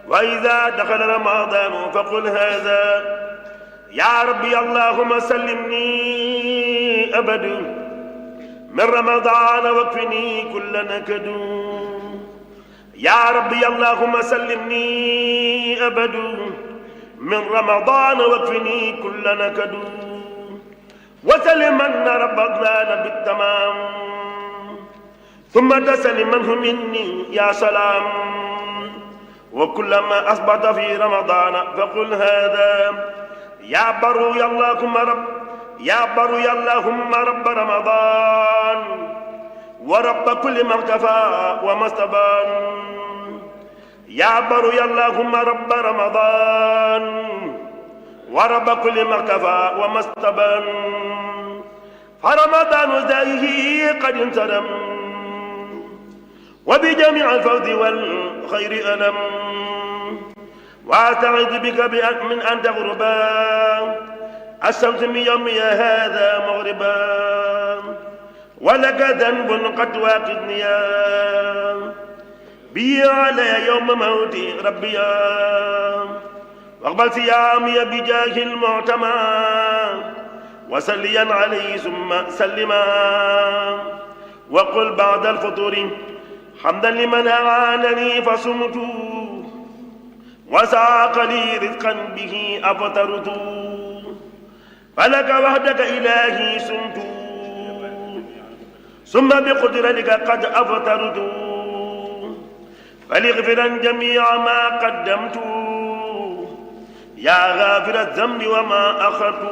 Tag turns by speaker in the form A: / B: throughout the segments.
A: وإذا دخل رمضان فقل هذا يا ربي اللهم سلمني أبد من رمضان واكفني كل نكد يا ربي اللهم سلمني أبد من رمضان واكفني كل نكد وسلمن رب الضلال بالتمام ثم تسلمنه مني يا سلام وكلما أصبحت في رمضان فقل هذا يا بر يا اللهم رب يا بر يا اللهم رب رمضان ورب كل ما اختفى وما استبان يا بر يا اللهم رب رمضان ورب كل ما اختفى وما استبان فرمضان زيه قد انصرم وبجميع الفوز والخير ألم وأستعيذ بك من أن تغربا الشمس من يومي هذا مغربا ولك ذنب قد واقظني بي على يوم موتي ربي واقبل صيامي بجاه المعتمى وسليا عليه ثم سلما وقل بعد الفطور حمدا لمن أعانني فصمت وساق لي رزقا به أفطرت فلك وحدك إلهي سمت ثم بقدرتك قد أفطرت فليغفرا جميع ما قدمت يا غافر الذنب وما أخرت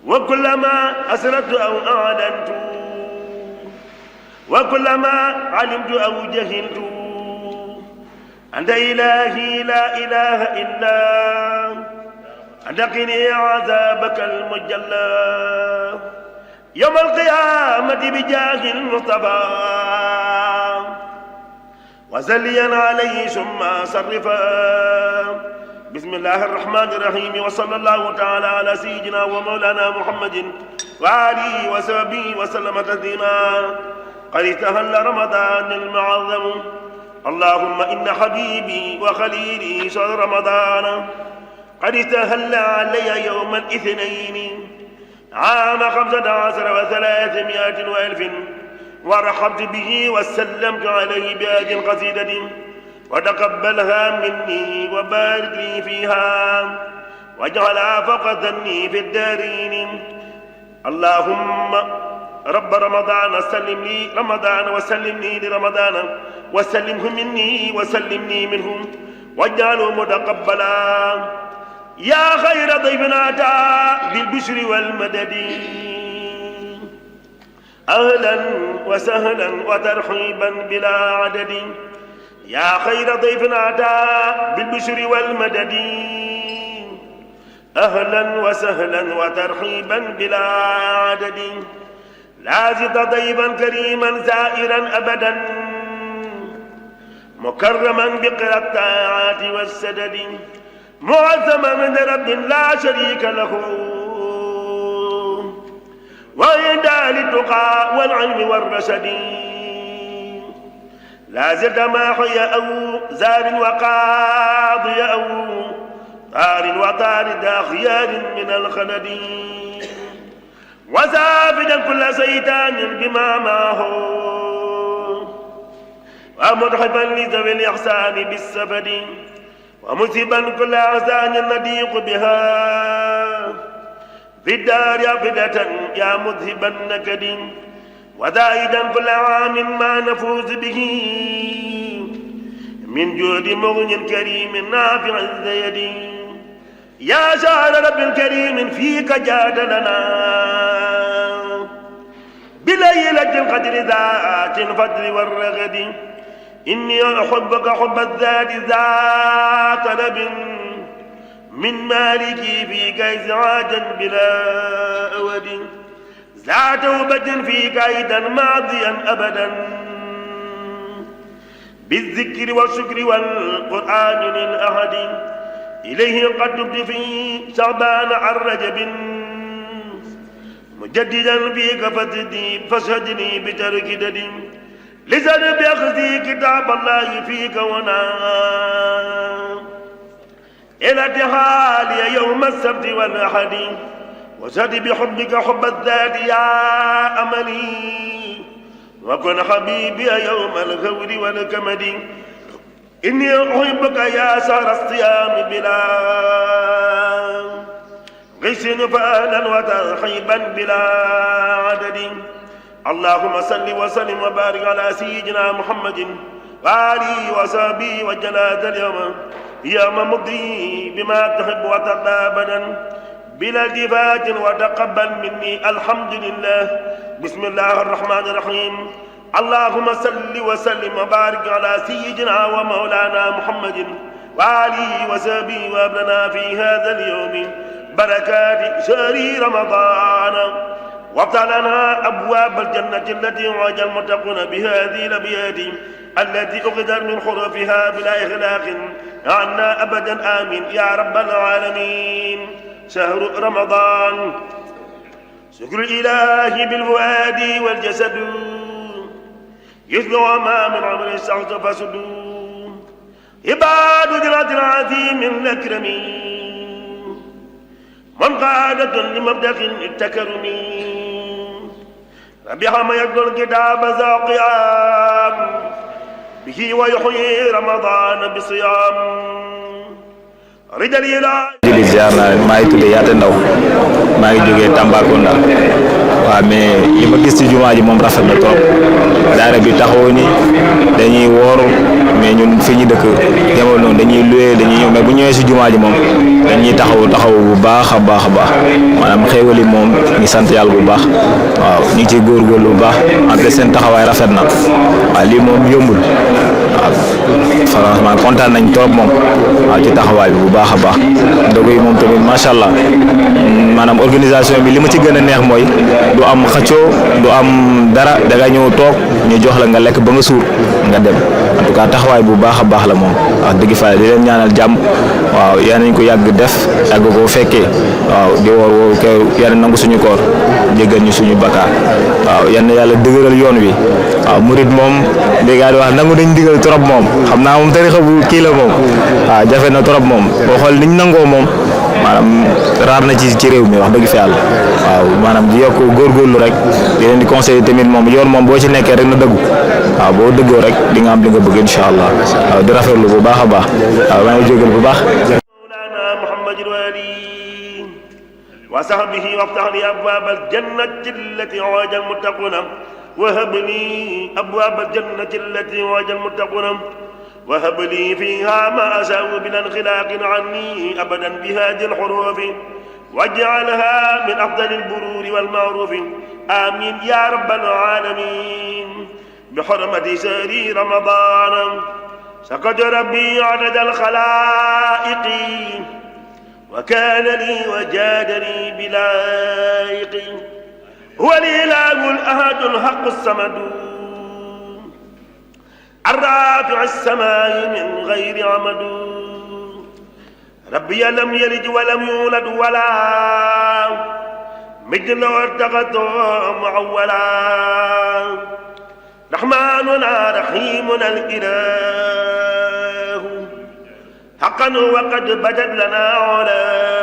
A: وكلما أسررت أو أعلنت وكلما علمت أو جهلت أنت إلهي لا إله إلا أنت قني عذابك المجلى يوم القيامة بجاه المصطفى وسليا عليه ثم صرفا بسم الله الرحمن الرحيم وصلى الله تعالى على سيدنا ومولانا محمد وآله وصحبه وسلم تسليما قد استهل رمضان المعظم اللهم إن حبيبي وخليلي شهر رمضان قد استهل علي يوم الاثنين عام 15 و300 وألف ورحبت به وسلمت عليه بهذه القصيدة وتقبلها مني وبارك لي فيها واجعلها فوق ظني في الدارين اللهم رب رمضان سلم لي رمضان وسلمني لرمضان وسلمه مني وسلمني منهم واجعله متقبلا يا خير ضيف أتى بالبشر والمدد أهلا وسهلا وترحيبا بلا عدد يا خير ضيف أتى بالبشر والمدد أهلا وسهلا وترحيبا بلا عدد لا زد ضيفا كريما زائرا أبدا مكرما بقرى الطاعات والسدد معظما من رب لا شريك له وإدى للتقى والعلم والرشد لا زد ما حي أو زار وقاضي أو طار وطارد خيار من الخلد وزافدا كل شيطان بما معه ومرحبا لذوي الإحسان بالسفد ومسبا كل أحزان نضيق بها في الدار عبدة يا مذهب النكد وزائدا كل عام ما نفوز به من جود مغن كريم نافع الزيد يا شهر رب الكريم فيك جاد لنا بليلة القدر ذات الفضل والرغد إني أحبك حب الذات ذات طلب من مالكي فيك إزعاجا بلا أود ذات توبة فيك أيضا ماضيا أبدا بالذكر والشكر والقرآن للأحد إليه قد تبت في شعبان عن رجب مجددا فيك فاشهدني بترك دد لسان بأخذي كتاب الله فيك ونام إلى ارتحالي يوم السبت والأحد وزد بحبك حب الذات يا أملي وكن حبيبي يوم الغور والكمد إني أحبك يا سهر الصيام بلا غش فألا وترحيبا بلا عدد اللهم صل وسلم وبارك على سيدنا محمد وآله وصحبه وجلال اليوم يوم مضي بما تحب وترضى أبدا بلا التفات وتقبل مني الحمد لله بسم الله الرحمن الرحيم اللهم صل وسلم وبارك على سيدنا ومولانا محمد وآله وصحبه وابلنا في هذا اليوم بركات شهر رمضان وافتح لنا أبواب الجنة التي وعد المتقون بهذه الأبيات التي أخذت من حروفها بلا إغلاق عنا أبدا آمين يا رب العالمين شهر رمضان شكر الإله بالفؤاد والجسد يتلو ما من عمر الشخص فسدوا عباد جلال العظيم الأكرم من قادة لمبدأ التكرم ربح ما يقدر الكتاب ذا قيام به ويحيي رمضان بصيام رجال الإله
B: di ziar naa leen maa ngi tudd Yaate Ndaw maa ngi jógee Tambacounda waaw mais li ma gis ci jumaa ji moom rafet na trop daara bi taxawu ni dañuy woor mais ñun fi ñu dëkk demal noonu dañuy loué dañuy ñëw mais bu ñëwee si jumaa ji moom dañuy taxawu bu baax a baax maanaam xéewal yi moom ngi sant yàlla bu baax waaw ñu ngi ciy góorgóorlu bu baax en seen taxawaay rafet na waaw lii moom yombul waaw franchement kontaan nañ trop moom waaw ci taxawaay bi bu baax a baax ndogu yi moom tamit macha allah maanaam organisation bi li ma ci gën a neex mooy du am xëccoo du am dara da nga ñëw toog ñu jox la nga lekk ba nga suur nga dem en tout cas taxawaay bu baax a baax la moom wax dëgg fa di leen ñaanal jàmm waaw yal nañ ko yàgg def yàgg koo fekkee waaw di woor woo ko yal nangu suñu koor jéggal ñu suñu bakkaar waaw yal na yàlla dëgëral yoon wi waaw murid moom dégg di wax nangu dañ digal trop moom xam naa moom tarixa bu kii la moom waaw jafe na trop moom boo xool niñ nangoo moom maanaam raar na ci réew mi wax dëgg fi yàlla waaw maanaam di yokk góorgóorlu rek di leen di conseiller tamit moom yoon moom boo ci nekkee rek na dëggu waaw boo dëggoo rek di nga am li nga bëgg incha allah waaw di rafetlu bu baax a baax waaw maa ngi jégal bu baax
A: مولانا محمد وآله وصحبه وافتح لي أبواب الجنة التي وعد المتقون وهب لي أبواب الجنة التي وعد المتقون وهب لي فيها ما أشاء بلا انخلاق عني أبدا بهذه الحروف واجعلها من أفضل البرور والمعروف آمين يا رب العالمين بحرمة شهر رمضان سقط ربي عدد الخلائق وكان لي وجادني بلائق هو الإله الأحد الحق الصمد الرافع السماء من غير عمد ربي لم يلد ولم يولد ولا مثل ارتقت معولا رحمننا رحيمنا الإله حقا وقد بدت لنا علا